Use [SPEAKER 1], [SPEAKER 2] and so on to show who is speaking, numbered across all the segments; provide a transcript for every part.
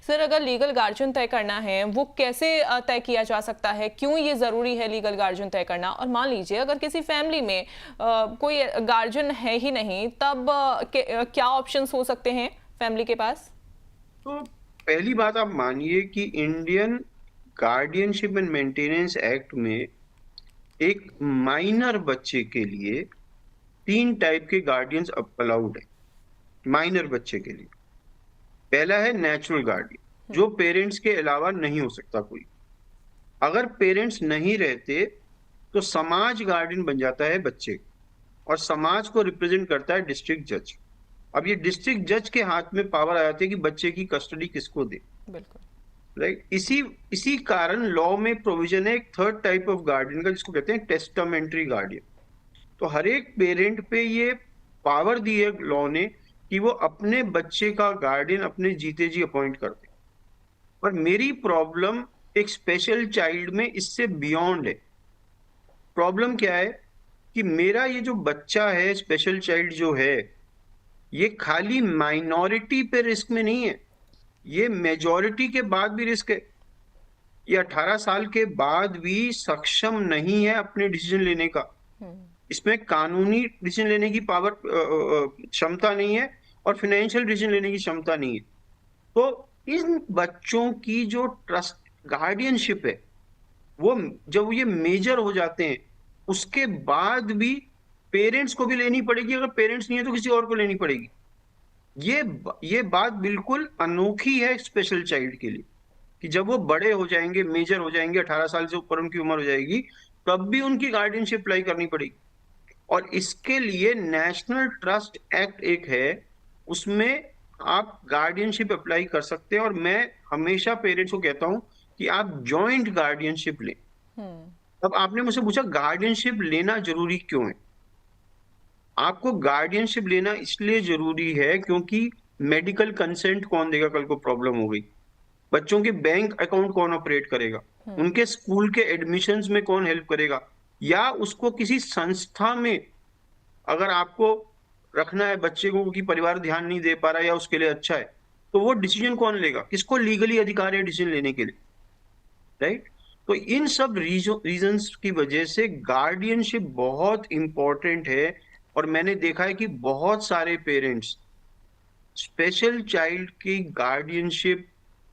[SPEAKER 1] Sir, अगर legal guardian तय करना है, वो कैसे तय किया जा सकता है? क्यों ये ज़रूरी है लीगल गार्जियन तय करना? और मान लीजिए अगर किसी फैमिली में कोई गार्जियन है ही नहीं, तब क्या ऑप्शंस हो सकते हैं फैमिली के पास?
[SPEAKER 2] तो पहली बात आप मानिए कि Indian guardianship and maintenance act में एक माइनर बच्चे के लिए 3 टाइप के गार्डियंस अलाउड है माइनर बच्चे के लिए। पहला है नेचुरल गार्डियन, जो पेरेंट्स के अलावा नहीं हो सकता कोई। अगर पेरेंट्स नहीं रहते तो समाज गार्डियन बन जाता है बच्चे का, और समाज को रिप्रेजेंट करता है डिस्ट्रिक्ट जज। अब ये डिस्ट्रिक्ट जज के हाथ में पावर आ जाती है कि बच्चे की कस्टडी किसको दे।
[SPEAKER 1] बिल्कुल।
[SPEAKER 2] राइट, इसी इसी कारण लॉ में प्रोविजन है एक थर्ड टाइप ऑफ गार्डियन का, जिसको कहते हैं टेस्टामेंट्री गार्डियन। तो हर एक पेरेंट पे ये पावर दी है लॉ ने कि वो अपने बच्चे का गार्डियन अपने जीते जी अपॉइंट कर दे। पर मेरी प्रॉब्लम एक स्पेशल चाइल्ड में इससे बियॉन्ड है। प्रॉब्लम क्या है कि मेरा ये जो बच्चा है, स्पेशल चाइल्ड जो है, ये खाली माइनॉरिटी पे रिस्क में नहीं है, ये मेजॉरिटी के बाद भी रिस्क है। ये 18 साल के बाद भी सक्षम नहीं है अपने डिसीजन लेने का। इसमें कानूनी डिसीजन लेने की पावर क्षमता नहीं है, और फाइनेंशियल डिसीजन लेने की क्षमता नहीं है। तो इन बच्चों की जो ट्रस्ट गार्डियनशिप है, वो जब ये मेजर हो जाते हैं उसके बाद भी पेरेंट्स को भी लेनी पड़ेगी। अगर पेरेंट्स नहीं है तो किसी और को लेनी पड़ेगी। ये बात बिल्कुल अनोखी है स्पेशल चाइल्ड के लिए, कि जब वो बड़े हो जाएंगे, मेजर हो जाएंगे, 18 साल से ऊपर उनकी उम्र हो जाएगी, तब भी उनकी गार्डियनशिप अप्लाई करनी पड़ेगी। और इसके लिए नेशनल ट्रस्ट एक्ट एक है, उसमें आप गार्डियनशिप अप्लाई कर सकते हैं। और मैं हमेशा पेरेंट्स को कहता हूं कि आप जॉइंट गार्डियनशिप लें। अब आपने मुझसे पूछा गार्डियनशिप लेना जरूरी क्यों है। आपको गार्डियनशिप लेना इसलिए जरूरी है क्योंकि मेडिकल कंसेंट कौन देगा कल को प्रॉब्लम हो गई, बच्चों के बैंक अकाउंट कौन ऑपरेट करेगा, उनके स्कूल के एडमिशन्स में कौन हेल्प करेगा, या उसको किसी संस्था में अगर आपको रखना है बच्चे को कि परिवार ध्यान नहीं दे पा रहा या उसके लिए अच्छा है, तो वो डिसीजन कौन लेगा, किसको लीगली अधिकार है डिसीजन लेने के लिए। राइट, तो इन सब रीजंस की वजह से गार्डियनशिप बहुत इंपॉर्टेंट है। और मैंने देखा है कि बहुत सारे पेरेंट्स स्पेशल चाइल्ड की गार्डियनशिप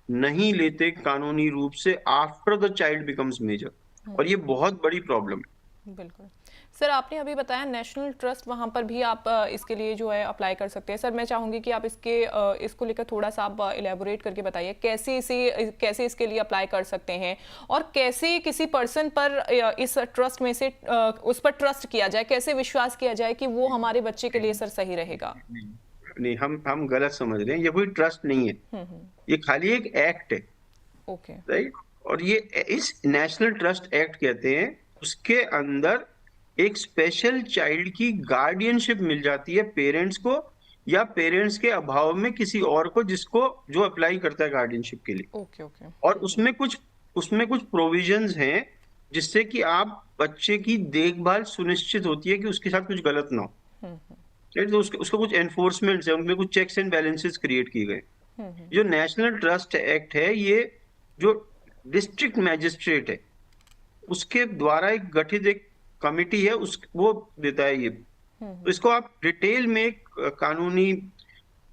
[SPEAKER 2] नहीं लेते कानूनी रूप से after the child becomes major, और ये बहुत बड़ी प्रॉब्लम है।
[SPEAKER 1] बिल्कुल। सर, आपने अभी बताया नेशनल ट्रस्ट, वहाँ पर भी आप इसके लिए जो है अप्लाई कर सकते हैं। सर, मैं चाहूँगी कि आप इसको लेकर थोड़ा सा आप इलेबोरेट करके बताइए, कैसे इसके लिए अप्लाई कर सकते हैं, और कैसे किसी पर्सन पर इस ट्रस्ट में से उस पर ट्रस्ट किया जाए, कैसे विश्वास किया जाए कि वो हमारे बच्चे के लिए सर सही रहेगा?
[SPEAKER 2] नहीं, हम गलत समझ रहे हैं। ये कोई ट्रस्ट नहीं है, ये खाली एक एक्ट है।
[SPEAKER 1] ओके।
[SPEAKER 2] राइट, और ये इस नेशनल ट्रस्ट एक्ट कहते हैं, उसके अंदर एक स्पेशल चाइल्ड की गार्डियनशिप मिल जाती है पेरेंट्स को, या पेरेंट्स के अभाव में किसी और को, जिसको जो अप्लाई करता है गार्डियनशिप के लिए।
[SPEAKER 1] ओके। ओके।
[SPEAKER 2] और उसमें कुछ प्रोविजंस हैं जिससे कि आप बच्चे की देखभाल सुनिश्चित होती है कि उसके साथ कुछ गलत ना हो। राइट, तो उसका कुछ एनफोर्समेंट है, उनमें कुछ चेक्स एंड बैलेंसेस क्रिएट किए गए। जो नेशनल ट्रस्ट एक्ट है, ये जो डिस्ट्रिक्ट मैजिस्ट्रेट है उसके द्वारा एक गठित एक कमिटी है, वो देता है ये। तो इसको आप डिटेल में एक कानूनी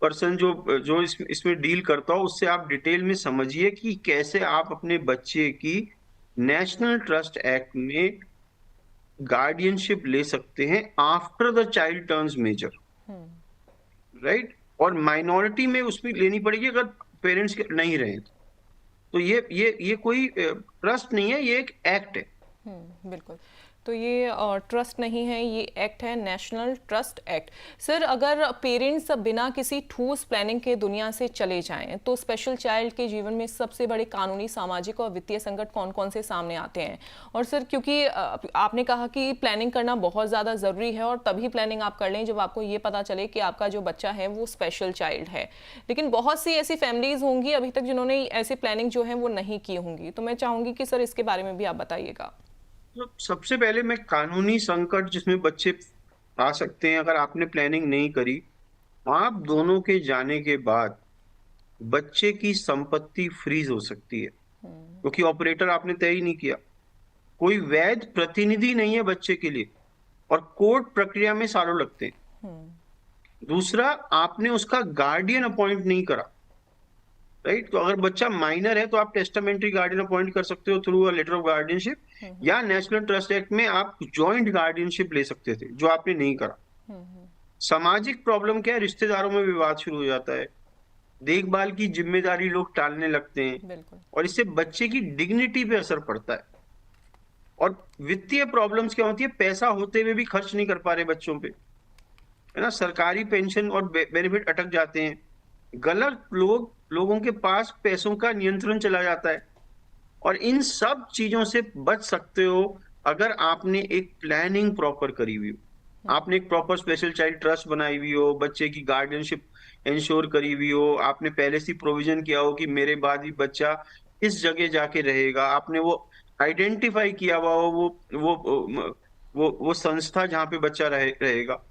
[SPEAKER 2] पर्सन जो जो इसमें डील करता हो, उससे आप डिटेल में समझिए कि कैसे आप अपने बच्चे की नेशनल ट्रस्ट एक्ट में गार्डियनशिप ले सकते हैं after the child turns major. Right, और माइनॉरिटी में उसमें लेनी पड़ेगी अगर पेरेंट्स नहीं रहे। तो ये कोई ट्रस्ट नहीं है, ये एक एक्ट है।
[SPEAKER 1] बिल्कुल। तो ये ट्रस्ट नहीं है, ये एक्ट है, नेशनल ट्रस्ट एक्ट। सर, अगर पेरेंट्स बिना किसी ठोस प्लानिंग के दुनिया से चले जाएं, तो स्पेशल चाइल्ड के जीवन में सबसे बड़े कानूनी, सामाजिक और वित्तीय संकट कौन कौन से सामने आते हैं? और सर, क्योंकि आपने कहा कि प्लानिंग करना बहुत ज़्यादा ज़रूरी है, और तभी प्लानिंग आप कर लें जब आपको ये पता चले कि आपका जो बच्चा है वो स्पेशल चाइल्ड है। लेकिन बहुत सी ऐसी फैमिलीज़ होंगी अभी तक जिन्होंने ऐसी प्लानिंग जो है वो नहीं की होंगी। तो मैं चाहूँगी कि सर इसके बारे में भी आप बताइएगा।
[SPEAKER 2] तो सबसे पहले मैं कानूनी संकट जिसमें बच्चे आ सकते हैं अगर आपने प्लानिंग नहीं करी, आप दोनों के जाने के बाद बच्चे की संपत्ति फ्रीज हो सकती है, क्योंकि ऑपरेटर आपने तय ही नहीं किया, कोई वैध प्रतिनिधि नहीं है बच्चे के लिए, और कोर्ट प्रक्रिया में सालों लगते हैं। दूसरा, आपने उसका गार्डियन अपॉइंट नहीं करा, राइट। तो अगर बच्चा माइनर है तो आप टेस्टामेंट्री गार्डियन अपॉइंट कर सकते हो through a letter of guardianship, या नेशनल ट्रस्ट एक्ट में आप जॉइंट गार्डियनशिप ले सकते थे, जो आपने नहीं करा। सामाजिक प्रॉब्लम क्या है, रिश्तेदारों में विवाद शुरू हो जाता है, देखभाल की जिम्मेदारी लोग टालने लगते हैं,
[SPEAKER 1] बिल्कुल।
[SPEAKER 2] और इससे बच्चे की डिग्निटी पे असर पड़ता है। और वित्तीय प्रॉब्लम्स क्या होती है, पैसा होते हुए भी खर्च नहीं कर पा रहे बच्चों पे, है ना, सरकारी पेंशन और बेनिफिट अटक जाते हैं, गलत लोगों के पास पैसों का नियंत्रण चला जाता है। और इन सब चीजों से बच सकते हो अगर आपने एक प्लानिंग प्रॉपर करी हुई हो, आपने एक प्रॉपर स्पेशल चाइल्ड ट्रस्ट बनाई हुई हो, बच्चे की गार्डियनशिप इंश्योर करी हुई हो, आपने पहले से प्रोविजन किया हो कि मेरे बाद ही बच्चा इस जगह जाके रहेगा, आपने वो आइडेंटिफाई किया हुआ हो वो संस्था जहाँ पे बच्चा रहेगा।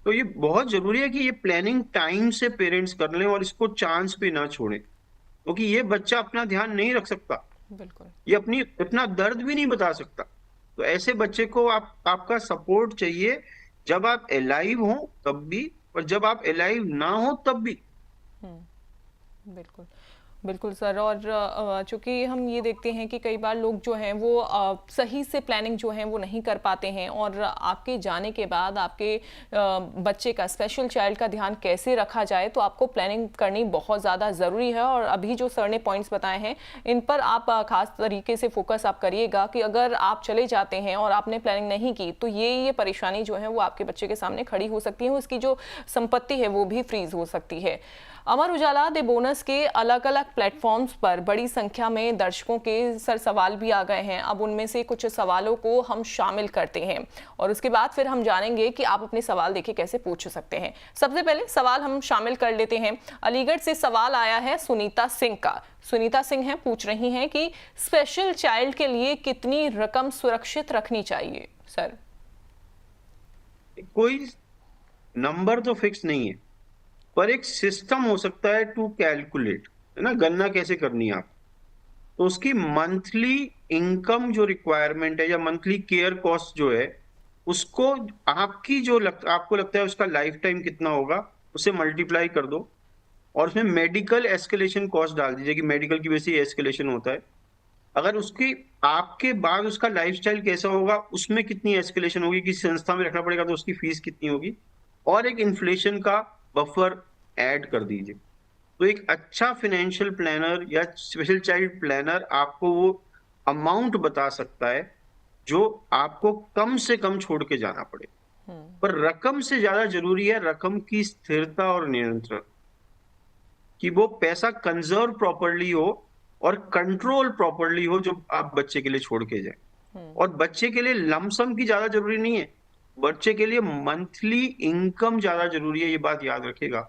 [SPEAKER 2] तो ये बहुत जरूरी है कि ये प्लानिंग टाइम से पेरेंट्स कर लें और इसको चांस पे ना छोड़ें, क्योंकि ये बच्चा अपना ध्यान नहीं रख सकता,
[SPEAKER 1] बिल्कुल।
[SPEAKER 2] ये अपना दर्द भी नहीं बता सकता। तो ऐसे बच्चे को आपका सपोर्ट चाहिए, जब आप अलाइव हो तब भी, और जब आप अलाइव ना हो तब भी।
[SPEAKER 1] बिल्कुल। बिल्कुल सर। और चूंकि हम ये देखते हैं कि कई बार लोग जो हैं वो सही से प्लानिंग जो है वो नहीं कर पाते हैं, और आपके जाने के बाद आपके बच्चे का, स्पेशल चाइल्ड का ध्यान कैसे रखा जाए, तो आपको प्लानिंग करनी बहुत ज़्यादा ज़रूरी है। और अभी जो सर ने पॉइंट्स बताए हैं इन पर आप खास तरीके से फोकस आप करिएगा कि अगर आप चले जाते हैं और आपने प्लानिंग नहीं की तो ये परेशानी जो है वो आपके बच्चे के सामने खड़ी हो सकती है, उसकी जो संपत्ति है वो भी फ्रीज हो सकती है। अमर उजाला द बोनस के अलग अलग प्लेटफॉर्म्स पर बड़ी संख्या में दर्शकों के सर सवाल भी आ गए हैं। अब उनमें से कुछ सवालों को हम शामिल करते हैं और उसके बाद फिर हम जानेंगे कि आप अपने सवाल देखिए कैसे पूछ सकते हैं। सबसे पहले सवाल हम शामिल कर लेते हैं। अलीगढ़ से सवाल आया है सुनीता सिंह का। सुनीता सिंह है, पूछ रही हैं कि स्पेशल चाइल्ड के लिए कितनी रकम सुरक्षित रखनी चाहिए। सर,
[SPEAKER 2] कोई नंबर तो फिक्स नहीं है, पर एक सिस्टम हो सकता है टू कैलकुलेट, है ना, गणना कैसे करनी है आप। तो उसकी मंथली इनकम जो रिक्वायरमेंट है या मंथली केयर कॉस्ट जो है, उसको आपकी आपको लगता है उसका लाइफ टाइम कितना होगा, उसे मल्टीप्लाई कर दो और उसमें मेडिकल एस्केलेशन कॉस्ट डाल दीजिए कि मेडिकल की वजह से एस्केलेशन होता है। अगर उसकी आपके बाद उसका लाइफस्टाइल कैसा होगा, उसमें कितनी एस्केलेशन होगी, किसी संस्था में रखना पड़ेगा तो उसकी फीस कितनी होगी, और एक इन्फ्लेशन का बफर ऐड कर दीजिए। तो एक अच्छा फाइनेंशियल प्लानर या स्पेशल चाइल्ड प्लानर आपको वो अमाउंट बता सकता है जो आपको कम से कम छोड़ के जाना पड़े। पर रकम से ज्यादा जरूरी है रकम की स्थिरता और नियंत्रण, कि वो पैसा कंजर्व प्रॉपरली हो और कंट्रोल प्रॉपरली हो जो आप बच्चे के लिए छोड़ के जाए। और बच्चे के लिए लमसम की ज्यादा जरूरी नहीं है, बच्चे के लिए मंथली इनकम ज्यादा जरूरी है, ये बात याद रखिएगा।